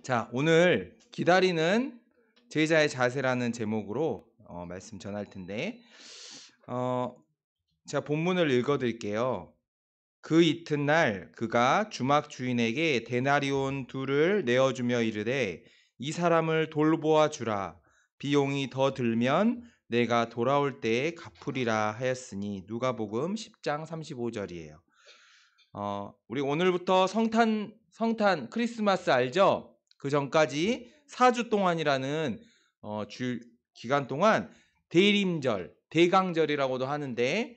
자, 오늘 기다리는 제자의 자세라는 제목으로 말씀 전할 텐데, 어, 제가 본문을 읽어드릴게요. 그 이튿날 그가 주막 주인에게 데나리온 둘을 내어주며 이르되 이 사람을 돌보아 주라. 비용이 더 들면 내가 돌아올 때에 갚으리라 하였으니. 누가복음 10장 35절이에요. 우리 오늘부터 성탄 크리스마스 알죠? 그 전까지 4주 동안이라는 기간 동안 대림절, 대강절이라고도 하는데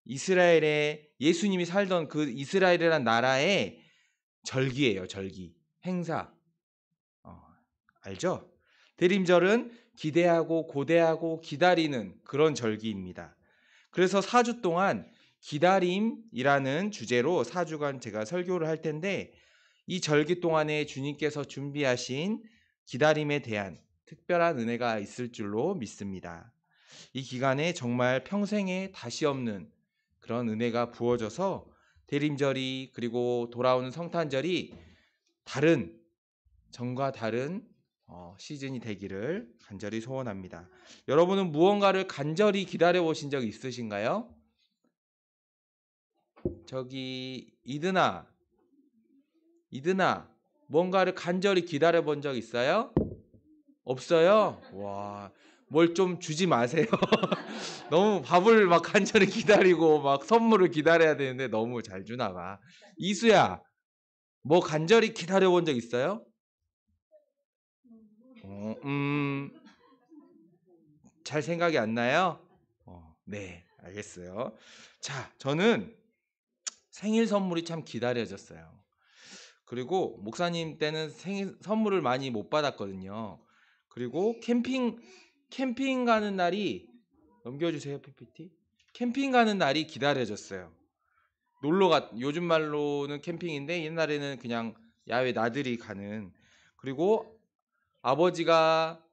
이스라엘에 예수님이 살던 그 이스라엘이라는 나라의 절기예요. 절기, 행사. 알죠? 대림절은 기대하고 고대하고 기다리는 그런 절기입니다. 그래서 4주 동안 기다림이라는 주제로 4주간 제가 설교를 할 텐데 이 절기 동안에 주님께서 준비하신 기다림에 대한 특별한 은혜가 있을 줄로 믿습니다. 이 기간에 정말 평생에 다시 없는 그런 은혜가 부어져서 대림절이 그리고 돌아오는 성탄절이 전과 다른 시즌이 되기를 간절히 소원합니다. 여러분은 무언가를 간절히 기다려 보신 적 있으신가요? 저기 이드나 뭔가를 간절히 기다려 본 적 있어요? 없어요? 와, 뭘 좀 주지 마세요. 너무 밥을 막 간절히 기다리고 막 선물을 기다려야 되는데 너무 잘 주나 봐. 이수야, 뭐 간절히 기다려 본 적 있어요? 어, 잘 생각이 안 나요? 네, 알겠어요. 자, 저는 생일 선물이 참 기다려졌어요. 그리고 목사님 때는 생일 선물을 많이 못 받았거든요. 그리고 캠핑 가는 날이 넘겨주세요, PPT. 캠핑 가는 날이 기다려졌어요. 요즘 말로는 캠핑인데 옛날에는 그냥 야외 나들이 가는. 그리고 아버지가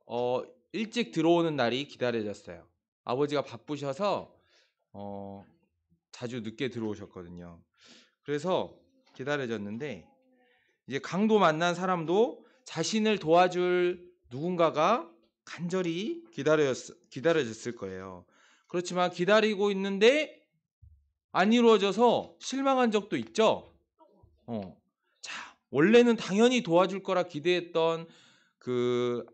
일찍 들어오는 날이 기다려졌어요. 아버지가 바쁘셔서 자주 늦게 들어오셨거든요. 그래서 기다려졌는데 이제 강도 만난 사람도 자신을 도와줄 누군가가 간절히 기다려졌을 거예요. 그렇지만 기다리고 있는데 안 이루어져서 실망한 적도 있죠. 자, 원래는 당연히 도와줄 거라 기대했던 그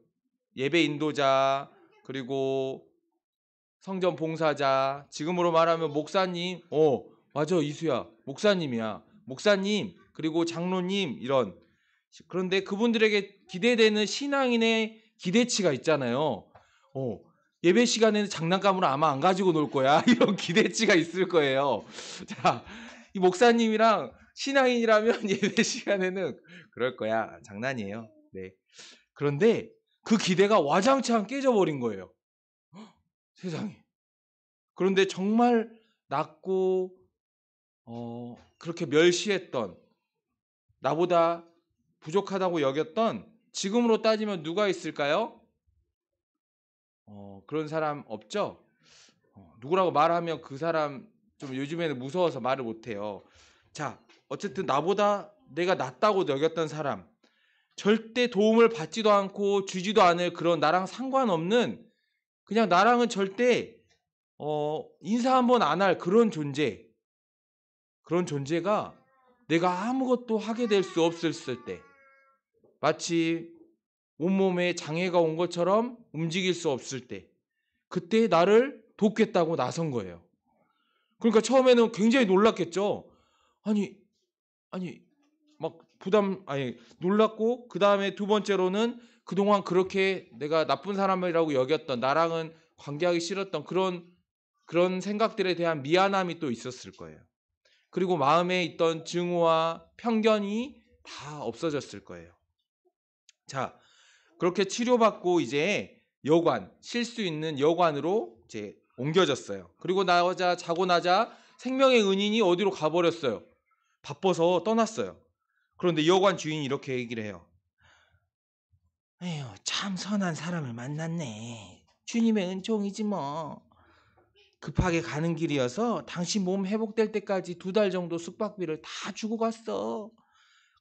예배 인도자 그리고 성전 봉사자, 지금으로 말하면 목사님, 맞아, 이수야, 목사님이야. 목사님, 그리고 장로님, 이런. 그런데 그분들에게 기대되는 신앙인의 기대치가 있잖아요. 예배 시간에는 장난감으로 아마 안 가지고 놀 거야. 이런 기대치가 있을 거예요. 자, 이 목사님이랑 신앙인이라면 예배 시간에는 그럴 거야. 장난이에요. 네. 그런데 그 기대가 와장창 깨져버린 거예요. 세상에. 그런데 정말 낮고 그렇게 멸시했던, 나보다 부족하다고 여겼던, 지금으로 따지면 누가 있을까요? 그런 사람 없죠? 누구라고 말하면 그 사람 좀 요즘에는 무서워서 말을 못해요. 자, 어쨌든 나보다 내가 낫다고 여겼던 사람, 절대 도움을 받지도 않고 주지도 않을 그런 나랑 상관없는, 그냥 나랑은 절대 인사 한번 안 할 그런 존재가 내가 아무것도 하게 될 수 없었을 때, 마치 온몸에 장애가 온 것처럼 움직일 수 없을 때, 그때 나를 돕겠다고 나선 거예요. 그러니까 처음에는 굉장히 놀랐겠죠. 아니 막 놀랐고, 그 다음에 두 번째로는 그동안 그렇게 내가 나쁜 사람이라고 여겼던, 나랑은 관계하기 싫었던 그런 생각들에 대한 미안함이 또 있었을 거예요. 그리고 마음에 있던 증오와 편견이 다 없어졌을 거예요. 자, 그렇게 치료받고 이제 쉴 수 있는 여관으로 이제 옮겨졌어요. 그리고 자고 나자 생명의 은인이 어디로 가버렸어요. 바빠서 떠났어요. 그런데 여관 주인이 이렇게 얘기를 해요. 에휴, 참 선한 사람을 만났네. 주님의 은총이지 뭐. 급하게 가는 길이어서 당신 몸 회복될 때까지 2달 정도 숙박비를 다 주고 갔어.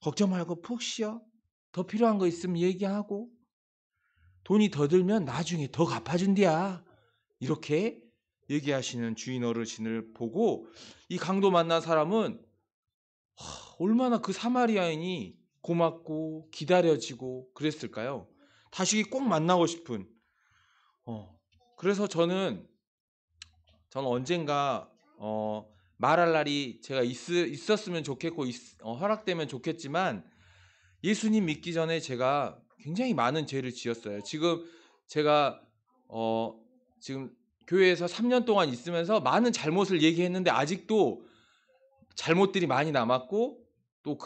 걱정 말고 푹 쉬어. 더 필요한 거 있으면 얘기하고 돈이 더 들면 나중에 더 갚아준디야. 이렇게 얘기하시는 주인 어르신을 보고 이 강도 만난 사람은 얼마나 그 사마리아인이 고맙고 기다려지고 그랬을까요? 다시 꼭 만나고 싶은. 그래서 저는 언젠가 말할 날이 제가 있었으면 좋겠고 허락되면 좋겠지만 예수님 믿기 전에 제가 굉장히 많은 죄를 지었어요. 지금 제가 지금 교회에서 3년 동안 있으면서 많은 잘못을 얘기했는데 아직도 잘못들이 많이 남았고 또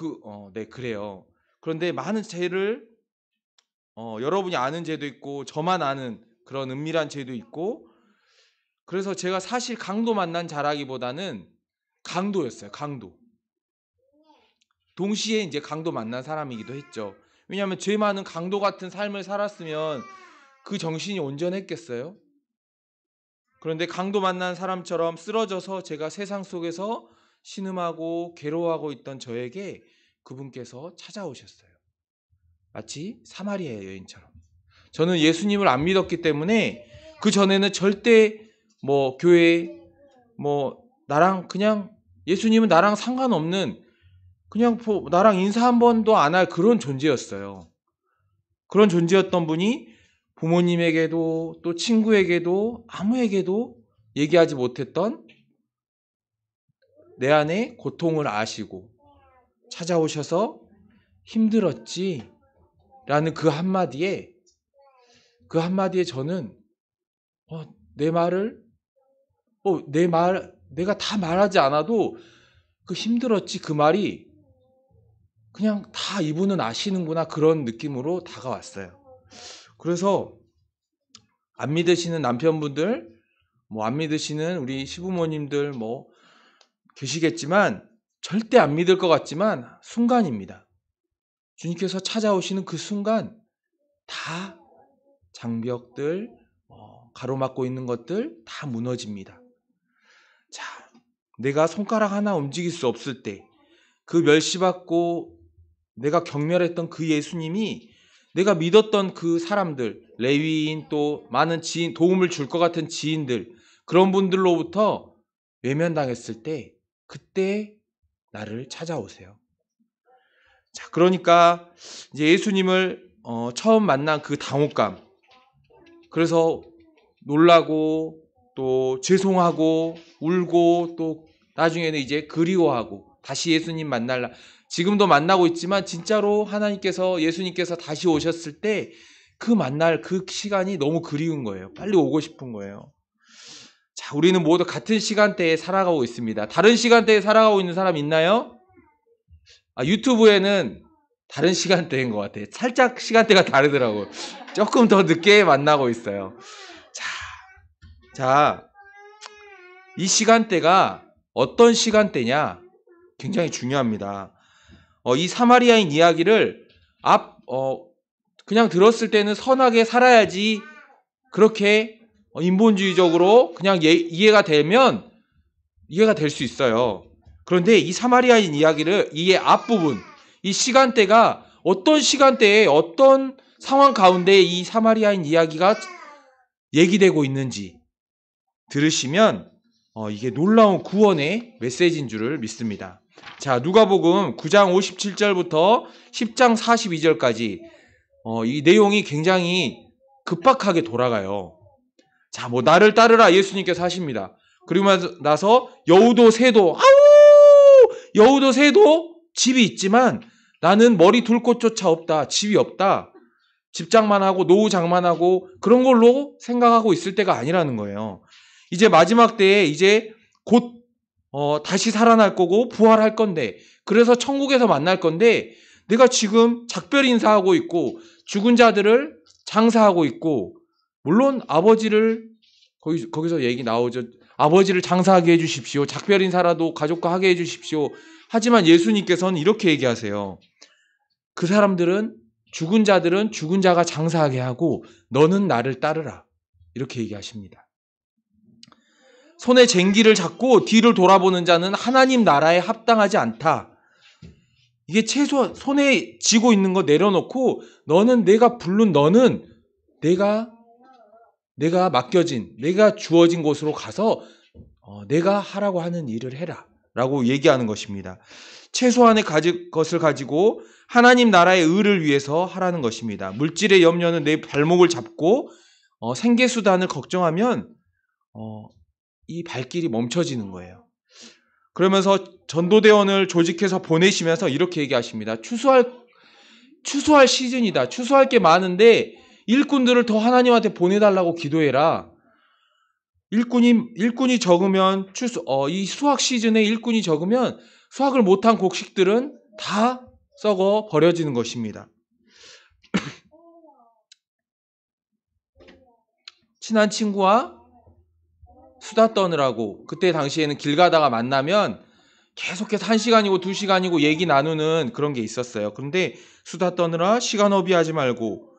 네, 그래요. 그런데 많은 죄를 여러분이 아는 죄도 있고 저만 아는 그런 은밀한 죄도 있고 그래서 제가 사실 강도 만난 자라기보다는 강도였어요. 강도. 동시에 이제 강도 만난 사람이기도 했죠. 왜냐하면 죄 많은 강도 같은 삶을 살았으면 그 정신이 온전했겠어요? 그런데 강도 만난 사람처럼 쓰러져서 제가 세상 속에서 신음하고 괴로워하고 있던 저에게 그분께서 찾아오셨어요. 마치 사마리아 여인처럼. 저는 예수님을 안 믿었기 때문에 그 전에는 절대 교회 나랑 그냥 예수님은 나랑 상관없는 그냥 나랑 인사 한 번도 안 할 그런 존재였어요. 그런 존재였던 분이 부모님에게도 또 친구에게도 아무에게도 얘기하지 못했던 내 안에 고통을 아시고 찾아오셔서 힘들었지 라는 그 한마디에 저는 내가 다 말하지 않아도 그 힘들었지 그 말이 그냥 다 이분은 아시는구나 그런 느낌으로 다가왔어요. 그래서 안 믿으시는 남편분들, 안 믿으시는 우리 시부모님들 계시겠지만 절대 안 믿을 것 같지만 순간입니다. 주님께서 찾아오시는 그 순간 다 장벽들, 가로막고 있는 것들 다 무너집니다. 자, 내가 손가락 하나 움직일 수 없을 때 그 멸시받고 내가 경멸했던 그 예수님이 내가 믿었던 그 사람들, 레위인 또 많은 지인, 도움을 줄 것 같은 지인들 그런 분들로부터 외면당했을 때 그때 나를 찾아오세요. 자, 그러니까 이제 예수님을 처음 만난 그 당혹감, 그래서 놀라고 또 죄송하고 울고 또 나중에는 이제 그리워하고 다시 예수님 만날라. 지금도 만나고 있지만 진짜로 예수님께서 다시 오셨을 때 그 만날 그 시간이 너무 그리운 거예요. 빨리 오고 싶은 거예요. 자, 우리는 모두 같은 시간대에 살아가고 있습니다. 다른 시간대에 살아가고 있는 사람 있나요? 유튜브에는 다른 시간대인 것 같아요. 살짝 시간대가 다르더라고요. 조금 더 늦게 만나고 있어요. 자, 이 시간대가 어떤 시간대냐? 굉장히 중요합니다. 이 사마리아인 이야기를 그냥 들었을 때는 선하게 살아야지 그렇게 인본주의적으로 그냥 이해가 될 수 있어요. 그런데 이 사마리아인 이야기를 이 앞부분, 이 시간대가 어떤 시간대에 어떤 상황 가운데 이 사마리아인 이야기가 얘기되고 있는지 들으시면 이게 놀라운 구원의 메시지인 줄을 믿습니다. 자, 누가복음 9장 57절부터 10장 42절까지 이 내용이 굉장히 급박하게 돌아가요. 자, 나를 따르라 예수님께서 하십니다. 그리고 나서 여우도 새도 여우도 새도 집이 있지만 나는 머리 둘 곳조차 없다. 집이 없다. 집장만 하고 노후장만 하고 그런 걸로 생각하고 있을 때가 아니라는 거예요. 이제 마지막 때에 이제 곧 다시 살아날 거고 부활할 건데 그래서 천국에서 만날 건데 내가 지금 작별 인사하고 있고 죽은 자들을 장사하고 있고 물론 아버지를 거기서 얘기 나오죠. 아버지를 장사하게 해주십시오. 작별 인사라도 가족과 하게 해주십시오. 하지만 예수님께서는 이렇게 얘기하세요. 그 사람들은 죽은 자들은 죽은 자가 장사하게 하고 너는 나를 따르라. 이렇게 얘기하십니다. 손에 쟁기를 잡고 뒤를 돌아보는 자는 하나님 나라에 합당하지 않다. 이게 최소한 손에 쥐고 있는 거 내려놓고 너는 내가 부른 너는 내가 맡겨진 내가 주어진 곳으로 가서 내가 하라고 하는 일을 해라 라고 얘기하는 것입니다. 최소한의 것을 가지고 하나님 나라의 의를 위해서 하라는 것입니다. 물질의 염려는 내 발목을 잡고 생계수단을 걱정하면 이 발길이 멈춰지는 거예요. 그러면서 전도대원을 조직해서 보내시면서 이렇게 얘기하십니다. 추수할 시즌이다. 추수할 게 많은데 일꾼들을 더 하나님한테 보내달라고 기도해라. 일꾼이 적으면 이 수확 시즌에 일꾼이 적으면 수확을 못한 곡식들은 다 썩어 버려지는 것입니다. 친한 친구와 수다 떠느라고 그때 당시에는 길 가다가 만나면 계속해서 1시간이고 2시간이고 얘기 나누는 그런 게 있었어요. 그런데 수다 떠느라 시간 허비하지 말고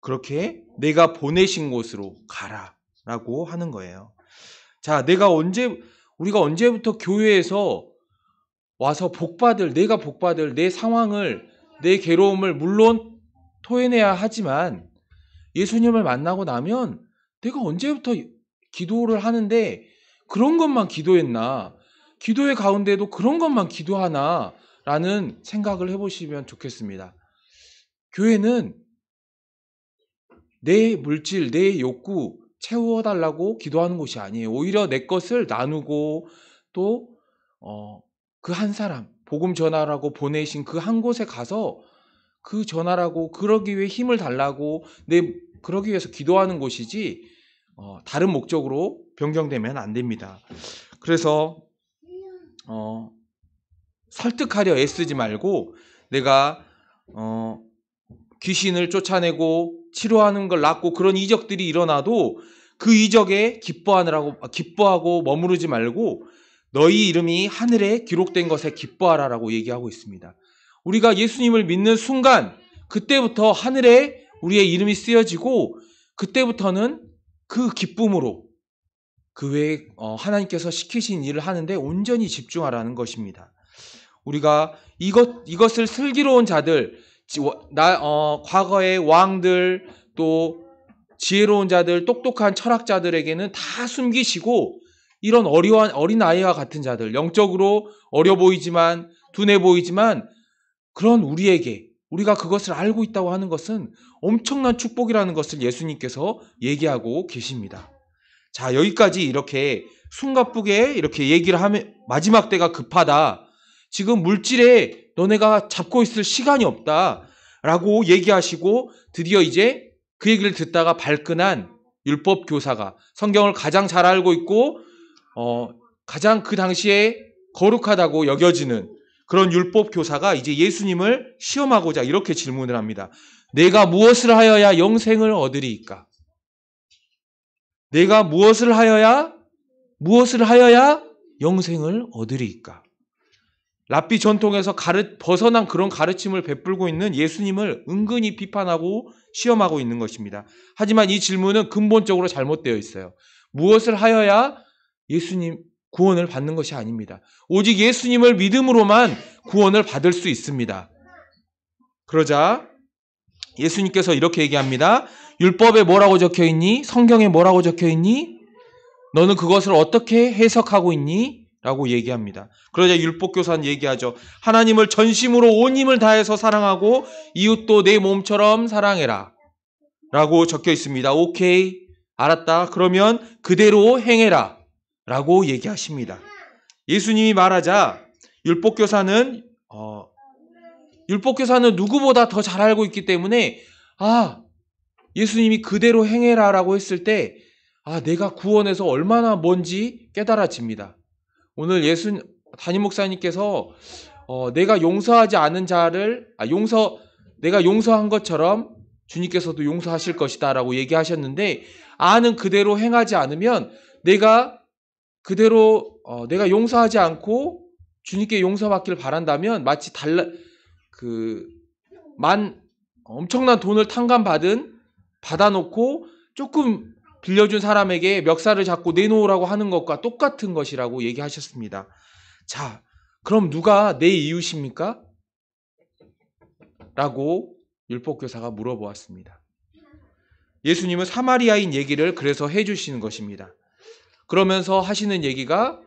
그렇게 내가 보내신 곳으로 가라라고 하는 거예요. 자, 우리가 언제부터 교회에서 와서 내가 복받을 내 상황을, 내 괴로움을 물론 토해내야 하지만 예수님을 만나고 나면 내가 언제부터 기도를 하는데 그런 것만 기도했나? 기도의 가운데도 그런 것만 기도하나? 라는 생각을 해보시면 좋겠습니다. 교회는 내 물질, 내 욕구 채워달라고 기도하는 곳이 아니에요. 오히려 내 것을 나누고 또 그 한 사람, 복음 전하라고 보내신 그 한 곳에 가서 그 전하라고 그러기 위해 힘을 달라고 그러기 위해서 기도하는 곳이지 다른 목적으로 변경되면 안 됩니다. 그래서 설득하려 애쓰지 말고 내가 귀신을 쫓아내고 치료하는 걸 낫고 그런 이적들이 일어나도 그 이적에 기뻐하고 머무르지 말고 너희 이름이 하늘에 기록된 것에 기뻐하라라고 얘기하고 있습니다. 우리가 예수님을 믿는 순간 그때부터 하늘에 우리의 이름이 쓰여지고 그때부터는 그 기쁨으로 그 외에 하나님께서 시키신 일을 하는데 온전히 집중하라는 것입니다. 우리가 이것을 슬기로운 자들, 과거의 왕들 또 지혜로운 자들, 똑똑한 철학자들에게는 다 숨기시고 이런 어린 아이와 같은 자들, 영적으로 어려 보이지만 둔해 보이지만 그런 우리가 그것을 알고 있다고 하는 것은 엄청난 축복이라는 것을 예수님께서 얘기하고 계십니다. 자, 여기까지 이렇게 숨가쁘게 이렇게 얘기를 하면 마지막 때가 급하다. 지금 물질에 너네가 잡고 있을 시간이 없다. 라고 얘기하시고 드디어 이제 그 얘기를 듣다가 발끈한 율법 교사가 성경을 가장 잘 알고 있고 가장 그 당시에 거룩하다고 여겨지는 그런 율법 교사가 이제 예수님을 시험하고자 이렇게 질문을 합니다. 내가 무엇을 하여야 영생을 얻으리이까? 내가 무엇을 하여야 영생을 얻으리이까? 랍비 전통에서 벗어난 그런 가르침을 베풀고 있는 예수님을 은근히 비판하고 시험하고 있는 것입니다. 하지만 이 질문은 근본적으로 잘못되어 있어요. 무엇을 하여야 예수님 구원을 받는 것이 아닙니다. 오직 예수님을 믿음으로만 구원을 받을 수 있습니다. 그러자 예수님께서 이렇게 얘기합니다. 율법에 뭐라고 적혀 있니? 성경에 뭐라고 적혀 있니? 너는 그것을 어떻게 해석하고 있니? 라고 얘기합니다. 그러자 율법교사는 얘기하죠. 하나님을 전심으로 온 힘을 다해서 사랑하고 이웃도 내 몸처럼 사랑해라 라고 적혀 있습니다. 오케이, 알았다. 그러면 그대로 행해라 라고 얘기하십니다. 예수님이 말하자 율법교사는 누구보다 더 잘 알고 있기 때문에 예수님이 그대로 행해라 라고 했을 때 내가 구원에서 얼마나 뭔지 깨달아집니다. 오늘 담임 목사님께서 내가 용서하지 않은 자를 내가 용서한 것처럼 주님께서도 용서하실 것이다 라고 얘기하셨는데 아는 그대로 행하지 않으면 내가 용서하지 않고 주님께 용서받기를 바란다면 마치 엄청난 돈을 받아놓고 조금 빌려준 사람에게 멱살을 잡고 내놓으라고 하는 것과 똑같은 것이라고 얘기하셨습니다. 자, 그럼 누가 내 이웃입니까? 라고 율법교사가 물어보았습니다. 예수님은 사마리아인 얘기를 그래서 해주시는 것입니다. 그러면서 하시는 얘기가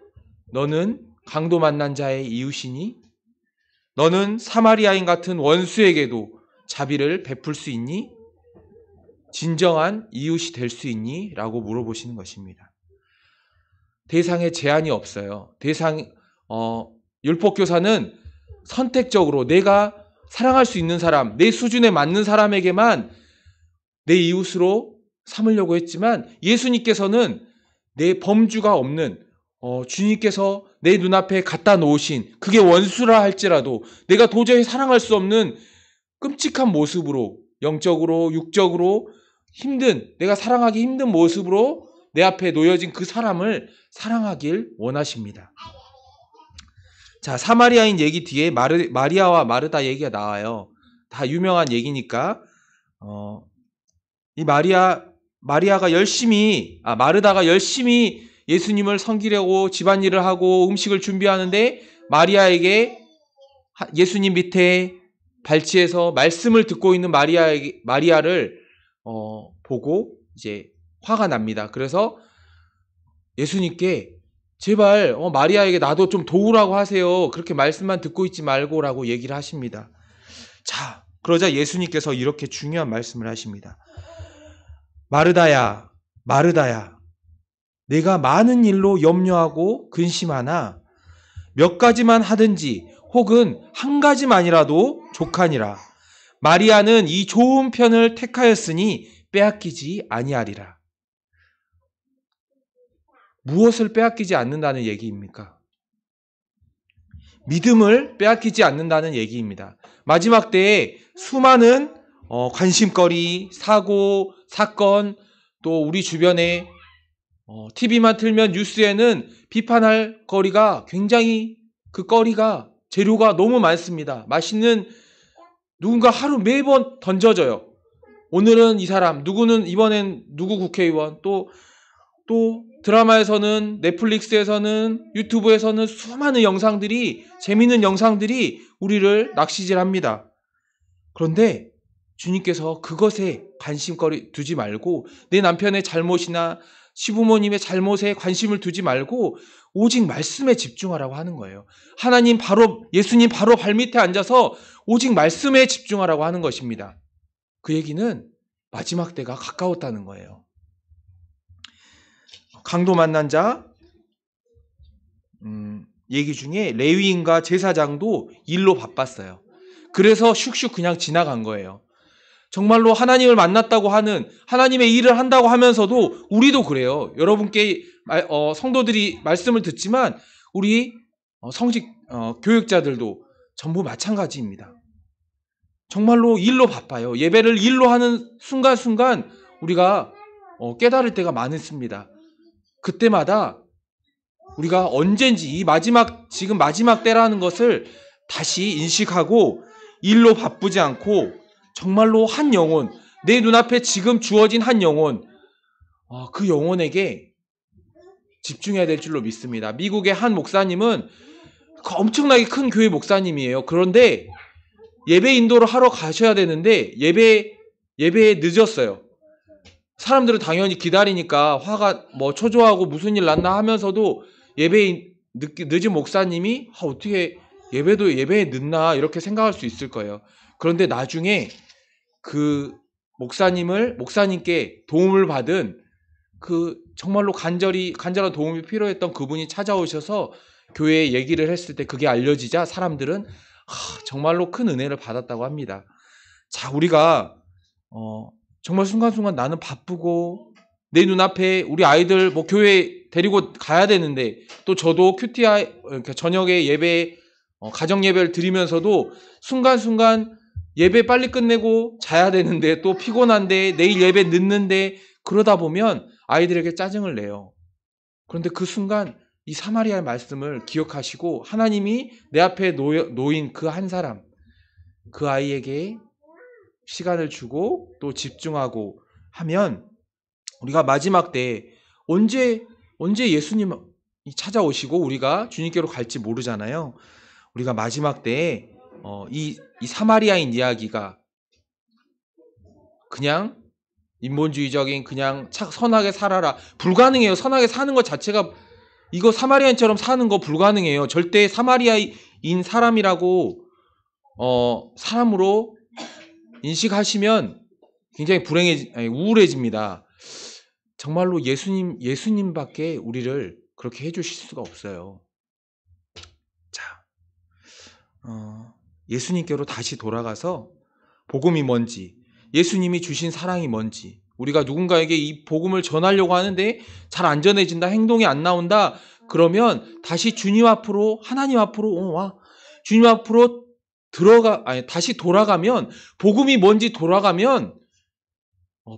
너는 강도 만난 자의 이웃이니? 너는 사마리아인 같은 원수에게도 자비를 베풀 수 있니? 진정한 이웃이 될 수 있니? 라고 물어보시는 것입니다. 대상에 제한이 없어요. 율법교사는 선택적으로 내가 사랑할 수 있는 사람, 내 수준에 맞는 사람에게만 내 이웃으로 삼으려고 했지만 예수님께서는 내 범주가 없는 주님께서 내 눈앞에 갖다 놓으신 그게 원수라 할지라도 내가 도저히 사랑할 수 없는 끔찍한 모습으로 영적으로 육적으로 내가 사랑하기 힘든 모습으로 내 앞에 놓여진 그 사람을 사랑하길 원하십니다. 자, 사마리아인 얘기 뒤에 마리아와 마르다 얘기가 나와요. 다 유명한 얘기니까 이 마르다가 열심히 예수님을 섬기려고 집안일을 하고 음식을 준비하는데 마리아에게 예수님 밑에 발치해서 말씀을 듣고 있는 마리아를 보고 이제 화가 납니다. 그래서 예수님께 제발 마리아에게 나도 좀 도우라고 하세요. 그렇게 말씀만 듣고 있지 말고라고 얘기를 하십니다. 자, 그러자 예수님께서 이렇게 중요한 말씀을 하십니다. 마르다야, 마르다야, 내가 많은 일로 염려하고 근심하나 몇 가지만 하든지 혹은 한 가지만이라도 족하니라. 마리아는 이 좋은 편을 택하였으니 빼앗기지 아니하리라. 무엇을 빼앗기지 않는다는 얘기입니까? 믿음을 빼앗기지 않는다는 얘기입니다. 마지막 때에 수많은 관심거리, 사고, 사건, 또 우리 주변에 TV만 틀면 뉴스에는 비판할 거리가 굉장히 그 거리가 재료가 너무 많습니다. 맛있는 누군가 매번 던져져요. 오늘은 이 사람, 누구는 이번엔 누구 국회의원, 또 드라마에서는 넷플릭스에서는 유튜브에서는 수많은 영상들이 재미있는 영상들이 우리를 낚시질합니다. 그런데 주님께서 그것에 관심거리 두지 말고 내 남편의 잘못이나 시부모님의 잘못에 관심을 두지 말고 오직 말씀에 집중하라고 하는 거예요. 예수님 바로 발밑에 앉아서 오직 말씀에 집중하라고 하는 것입니다. 그 얘기는 마지막 때가 가까웠다는 거예요. 강도 만난 자 얘기 중에 레위인과 제사장도 일로 바빴어요. 그래서 슉슉 그냥 지나간 거예요. 정말로 하나님을 만났다고 하는 하나님의 일을 한다고 하면서도 우리도 그래요. 여러분께 성도들이 말씀을 듣지만 우리 성직 교육자들도 전부 마찬가지입니다. 정말로 일로 바빠요. 예배를 일로 하는 순간순간 우리가 깨달을 때가 많습니다. 그때마다 우리가 언젠지 지금 마지막 때라는 것을 다시 인식하고 일로 바쁘지 않고 정말로 한 영혼, 내 눈앞에 지금 주어진 한 영혼, 그 영혼에게 집중해야 될 줄로 믿습니다. 미국의 한 목사님은 엄청나게 큰 교회 목사님이에요. 그런데 예배 인도를 하러 가셔야 되는데 예배에 늦었어요. 사람들은 당연히 기다리니까 화가 초조하고 무슨 일 났나 하면서도 예배에 늦은 목사님이 어떻게 예배에 늦나 이렇게 생각할 수 있을 거예요. 그런데 나중에 그 목사님께 도움을 받은 정말로 간절한 도움이 필요했던 그분이 찾아오셔서 교회에 얘기를 했을 때 그게 알려지자 사람들은 정말로 큰 은혜를 받았다고 합니다. 자, 우리가 정말 순간순간 나는 바쁘고 내 눈앞에 우리 아이들 교회 데리고 가야 되는데 또 저도 QTI 저녁에 예배 가정 예배를 드리면서도 순간순간 예배 빨리 끝내고 자야 되는데 또 피곤한데 내일 예배 늦는데 그러다 보면 아이들에게 짜증을 내요. 그런데 그 순간 이 사마리아의 말씀을 기억하시고 하나님이 내 앞에 놓인 그 한 사람, 그 아이에게 시간을 주고 또 집중하고 하면 우리가 마지막 때 언제 예수님이 찾아오시고 우리가 주님께로 갈지 모르잖아요. 우리가 마지막 때에 이 사마리아인 이야기가 그냥 인본주의적인 그냥 선하게 살아라. 불가능해요. 선하게 사는 것 자체가 이거 사마리아인처럼 사는 거 불가능해요. 절대 사마리아인 사람이라고 사람으로 인식하시면 굉장히 우울해집니다. 정말로 예수님밖에 우리를 그렇게 해주실 수가 없어요. 자, 예수님께로 다시 돌아가서 복음이 뭔지, 예수님이 주신 사랑이 뭔지, 우리가 누군가에게 이 복음을 전하려고 하는데 잘 안 전해진다, 행동이 안 나온다, 그러면 다시 주님 앞으로, 하나님 앞으로 주님 앞으로 다시 돌아가면, 복음이 뭔지 돌아가면,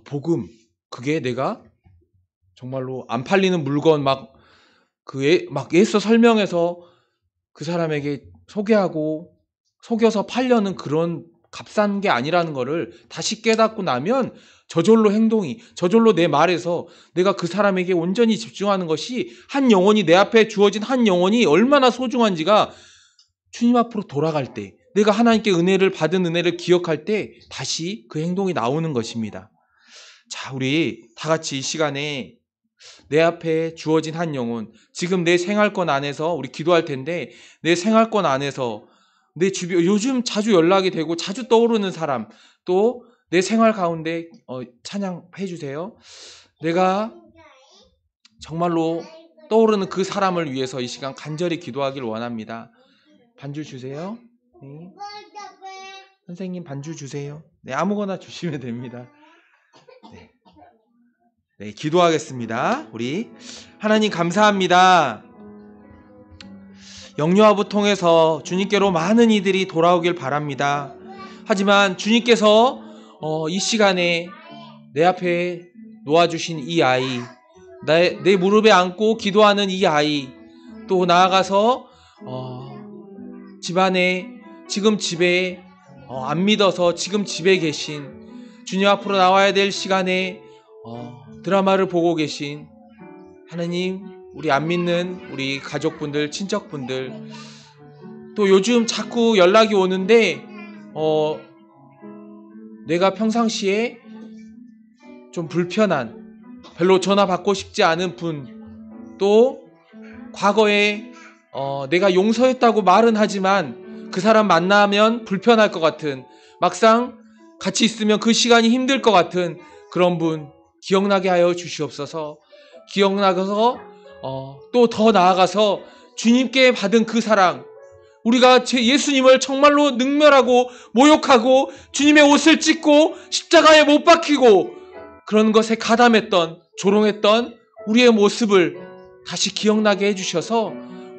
복음, 그게 내가 정말로 안 팔리는 물건 막 애써 설명해서 그 사람에게 속여서 팔려는 그런 값싼 게 아니라는 거를 다시 깨닫고 나면 저절로 내 말에서 내가 그 사람에게 온전히 집중하는 것이 한 영혼이 내 앞에 주어진 한 영혼이 얼마나 소중한지가 주님 앞으로 돌아갈 때 내가 하나님께 받은 은혜를 기억할 때 다시 그 행동이 나오는 것입니다. 자, 우리 다 같이 이 시간에 내 앞에 주어진 한 영혼, 지금 내 생활권 안에서 우리 기도할 텐데 내 생활권 안에서 내 주변 요즘 자주 연락이 되고 자주 떠오르는 사람, 또 내 생활 가운데 찬양해 주세요. 내가 정말로 떠오르는 그 사람을 위해서 이 시간 간절히 기도하길 원합니다. 반주 주세요. 네. 선생님 반주 주세요. 네, 아무거나 주시면 됩니다. 네, 기도하겠습니다. 우리 하나님 감사합니다. 영유아부 통해서 주님께로 많은 이들이 돌아오길 바랍니다. 하지만 주님께서 이 시간에 내 앞에 놓아주신 이 아이, 내 무릎에 안고 기도하는 이 아이, 또 나아가서 지금 집에 안 믿어서 지금 집에 계신, 주님 앞으로 나와야 될 시간에 드라마를 보고 계신 하나님, 우리 안 믿는 우리 가족분들, 친척분들, 또 요즘 자꾸 연락이 오는데 내가 평상시에 좀 불편한, 별로 전화 받고 싶지 않은 분, 또 과거에 내가 용서했다고 말은 하지만 그 사람 만나면 불편할 것 같은, 막상 같이 있으면 그 시간이 힘들 것 같은 그런 분 기억나게 하여 주시옵소서. 기억나서 또 더 나아가서 주님께 받은 그 사랑, 우리가 예수님을 정말로 능멸하고 모욕하고 주님의 옷을 찢고 십자가에 못 박히고 그런 것에 가담했던, 조롱했던 우리의 모습을 다시 기억나게 해주셔서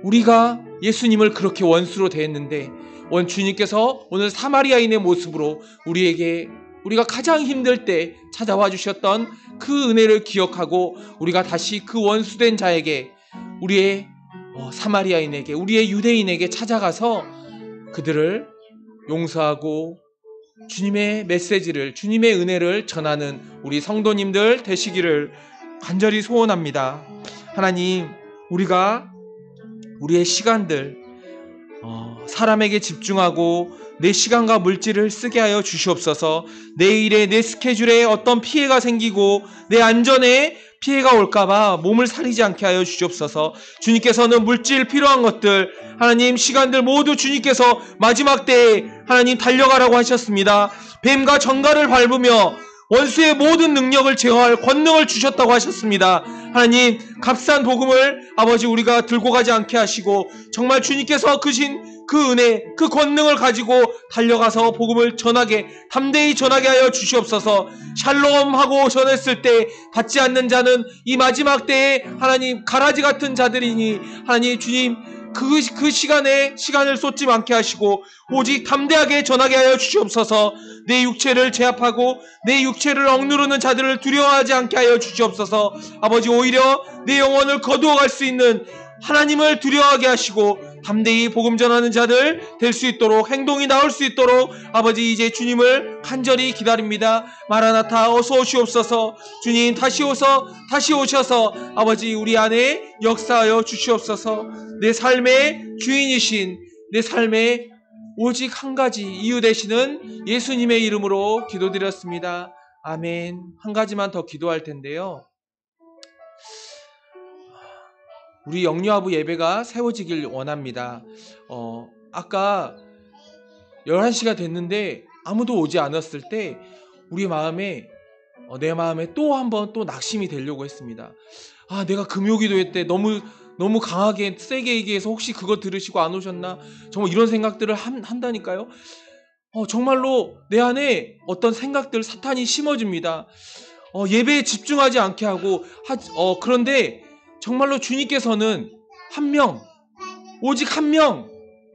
우리가 예수님을 그렇게 원수로 대했는데 주님께서 오늘 사마리아인의 모습으로 우리가 가장 힘들 때 찾아와 주셨던 그 은혜를 기억하고 우리가 다시 그 원수된 자에게, 우리의 사마리아인에게, 우리의 유대인에게 찾아가서 그들을 용서하고 주님의 메시지를, 주님의 은혜를 전하는 우리 성도님들 되시기를 간절히 소원합니다. 하나님, 우리가 우리의 시간들 사람에게 집중하고 내 시간과 물질을 쓰게 하여 주시옵소서. 내 일에, 내 스케줄에 어떤 피해가 생기고 내 안전에 피해가 올까봐 몸을 사리지 않게 하여 주시옵소서. 주님께서는 물질 필요한 것들, 하나님 시간들 모두 주님께서 마지막 때에 하나님 달려가라고 하셨습니다. 뱀과 정갈을 밟으며 원수의 모든 능력을 제어할 권능을 주셨다고 하셨습니다. 하나님, 값싼 복음을 아버지 우리가 들고 가지 않게 하시고 정말 주님께서 그신 그 은혜, 그 권능을 가지고 달려가서 복음을 담대히 전하게 하여 주시옵소서. 샬롬하고 전했을 때 받지 않는 자는 이 마지막 때에 하나님 가라지 같은 자들이니, 하나님 주님 그 시간을 쏟지 않게 하시고 오직 담대하게 전하게 하여 주시옵소서. 내 육체를 제압하고 내 육체를 억누르는 자들을 두려워하지 않게 하여 주시옵소서. 아버지, 오히려 내 영혼을 거두어갈 수 있는 하나님을 두려워하게 하시고 담대히 복음 전하는 자들 될 수 있도록, 행동이 나올 수 있도록 아버지 이제 주님을 간절히 기다립니다. 마라나타 어서 오시옵소서. 주님 다시 오셔서 아버지 우리 안에 역사하여 주시옵소서. 내 삶의 주인이신, 내 삶의 오직 한 가지 이유 되시는 예수님의 이름으로 기도드렸습니다. 아멘. 한 가지만 더 기도할 텐데요. 우리 영유아부 예배가 세워지길 원합니다. 아까 11시가 됐는데 아무도 오지 않았을 때 우리 마음에 내 마음에 또 한번 또 낙심이 되려고 했습니다. 내가 금요기도회 때 너무 강하게 세게 얘기해서 혹시 그거 들으시고 안 오셨나? 정말 이런 생각들을 한다니까요. 정말로 내 안에 어떤 생각들 사탄이 심어줍니다. 예배에 집중하지 않게 하고 그런데 정말로 주님께서는 한 명, 오직 한 명,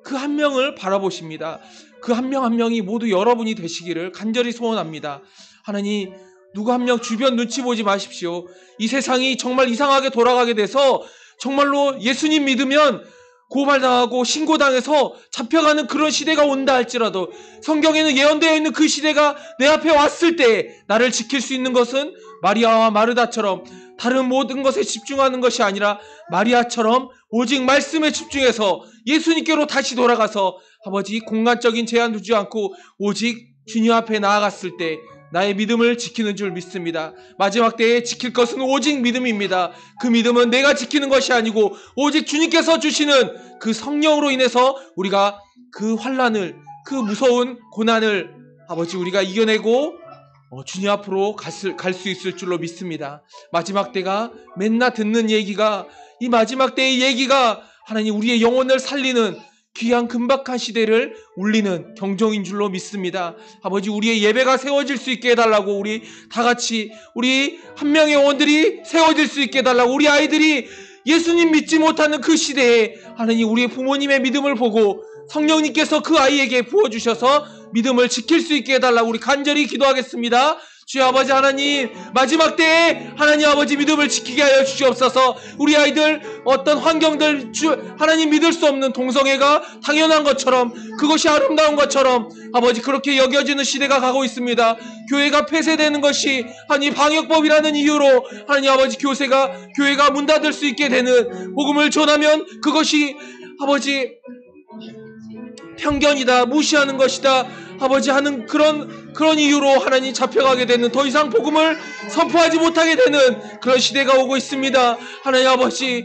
그 한 명을 바라보십니다. 그 한 명 한 명이 모두 여러분이 되시기를 간절히 소원합니다. 하나님, 누구 한 명 주변 눈치 보지 마십시오. 이 세상이 정말 이상하게 돌아가게 돼서 정말로 예수님 믿으면 고발당하고 신고당해서 잡혀가는 그런 시대가 온다 할지라도 성경에는 예언되어 있는 그 시대가 내 앞에 왔을 때 나를 지킬 수 있는 것은 마리아와 마르다처럼 다른 모든 것에 집중하는 것이 아니라 마리아처럼 오직 말씀에 집중해서 예수님께로 다시 돌아가서 아버지 공간적인 제한 두지 않고 오직 주님 앞에 나아갔을 때 나의 믿음을 지키는 줄 믿습니다. 마지막 때에 지킬 것은 오직 믿음입니다. 그 믿음은 내가 지키는 것이 아니고 오직 주님께서 주시는 그 성령으로 인해서 우리가 그 환난을, 그 무서운 고난을 아버지 우리가 이겨내고 주님 앞으로 갈 수 있을 줄로 믿습니다. 마지막 때가 맨날 듣는 얘기가 이 마지막 때의 얘기가 하나님 우리의 영혼을 살리는 귀한 금박한 시대를 울리는 경종인 줄로 믿습니다. 아버지 우리의 예배가 세워질 수 있게 해달라고 우리 다 같이 우리 한 명의 영혼들이 세워질 수 있게 해달라고 우리 아이들이 예수님 믿지 못하는 그 시대에 하나님 우리의 부모님의 믿음을 보고 성령님께서 그 아이에게 부어주셔서 믿음을 지킬 수 있게 해달라고 우리 간절히 기도하겠습니다. 주여 아버지 하나님 마지막 때에 하나님 아버지 믿음을 지키게 하여 주시옵소서. 우리 아이들 어떤 환경들 하나님 믿을 수 없는 동성애가 당연한 것처럼 그것이 아름다운 것처럼 아버지 그렇게 여겨지는 시대가 가고 있습니다. 교회가 폐쇄되는 것이 하나님 방역법이라는 이유로 하나님 아버지 교회가 문 닫을 수 있게 되는 복음을 전하면 그것이 아버지 편견이다 무시하는 것이다 아버지 하는 그런 이유로 하나님 잡혀가게 되는 더 이상 복음을 선포하지 못하게 되는 그런 시대가 오고 있습니다. 하나님 아버지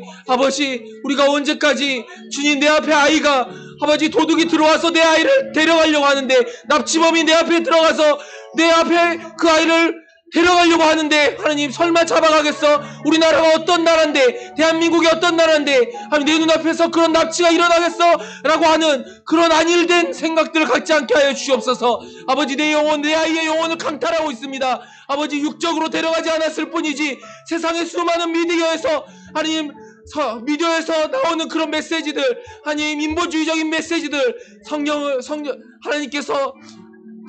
우리가 언제까지 주님 내 앞에 아이가 아버지 도둑이 들어와서 내 아이를 데려가려고 하는데 납치범이 내 앞에 들어가서 내 앞에 그 아이를 데려가려고 하는데 하나님 설마 잡아가겠어? 우리나라가 어떤 나라인데 대한민국이 어떤 나라인데 하나님 내 눈앞에서 그런 납치가 일어나겠어? 라고 하는 그런 안일된 생각들을 갖지 않게 하여 주시옵소서. 아버지 내 아이의 영혼을 강탈하고 있습니다. 아버지 육적으로 데려가지 않았을 뿐이지 세상의 수많은 미디어에서 하나님 미디어에서 나오는 그런 메시지들 하나님 인본주의적인 메시지들 성령 하나님께서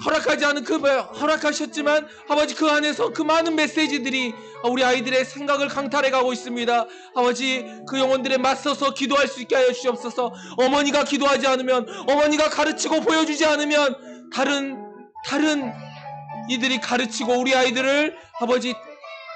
허락하지 않은 허락하셨지만 아버지 그 안에서 그 많은 메시지들이 우리 아이들의 생각을 강탈해 가고 있습니다. 아버지 그 영혼들에 맞서서 기도할 수 있게 하여 주시옵소서. 어머니가 기도하지 않으면 어머니가 가르치고 보여주지 않으면 다른 이들이 가르치고 우리 아이들을 아버지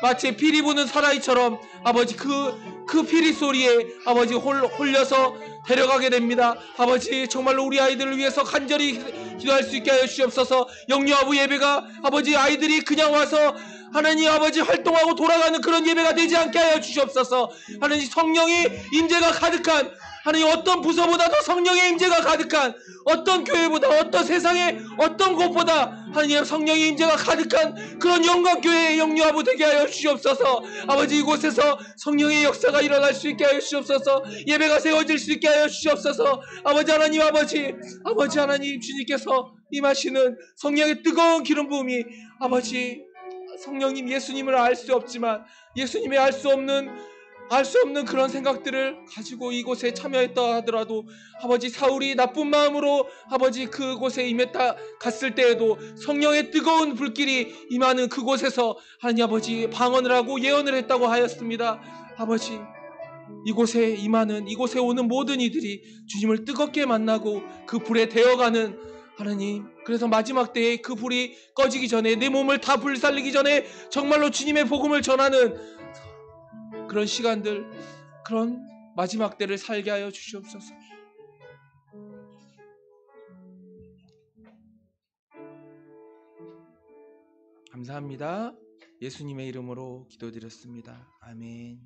마치 피리 부는 사나이처럼 아버지 그 피리 소리에 아버지 홀려서 데려가게 됩니다. 아버지 정말로 우리 아이들을 위해서 간절히 기도할 수 있게 하여 주시옵소서. 영유아부 예배가 아버지 아이들이 그냥 와서 하나님 아버지 활동하고 돌아가는 그런 예배가 되지 않게 하여 주시옵소서. 하나님 성령의 임재가 가득한 하나님 어떤 부서보다도 성령의 임재가 가득한 어떤 교회보다 어떤 세상의 어떤 곳보다 하나님 성령의 임재가 가득한 그런 영광교회의 영유아부 되게 하여 주시옵소서. 아버지 이곳에서 성령의 역사가 일어날 수 있게 하여 주시옵소서. 예배가 세워질 수 있게 하여 주시옵소서. 아버지 하나님 아버지 하나님 주님께서 임하시는 성령의 뜨거운 기름 부음이 아버지 성령님 예수님을 알 수 없지만 예수님의 알 수 없는 그런 생각들을 가지고 이곳에 참여했다 하더라도 아버지 사울이 나쁜 마음으로 아버지 그곳에 임했다 갔을 때에도 성령의 뜨거운 불길이 임하는 그곳에서 하나님 아버지 방언을 하고 예언을 했다고 하였습니다. 아버지 이곳에 오는 모든 이들이 주님을 뜨겁게 만나고 그 불에 데워가는 하나님 그래서 마지막 때에 그 불이 꺼지기 전에 내 몸을 다 불살리기 전에 정말로 주님의 복음을 전하는 그런 시간들 그런 마지막 때를 살게 하여 주시옵소서. 감사합니다. 예수님의 이름으로 기도드렸습니다. 아멘.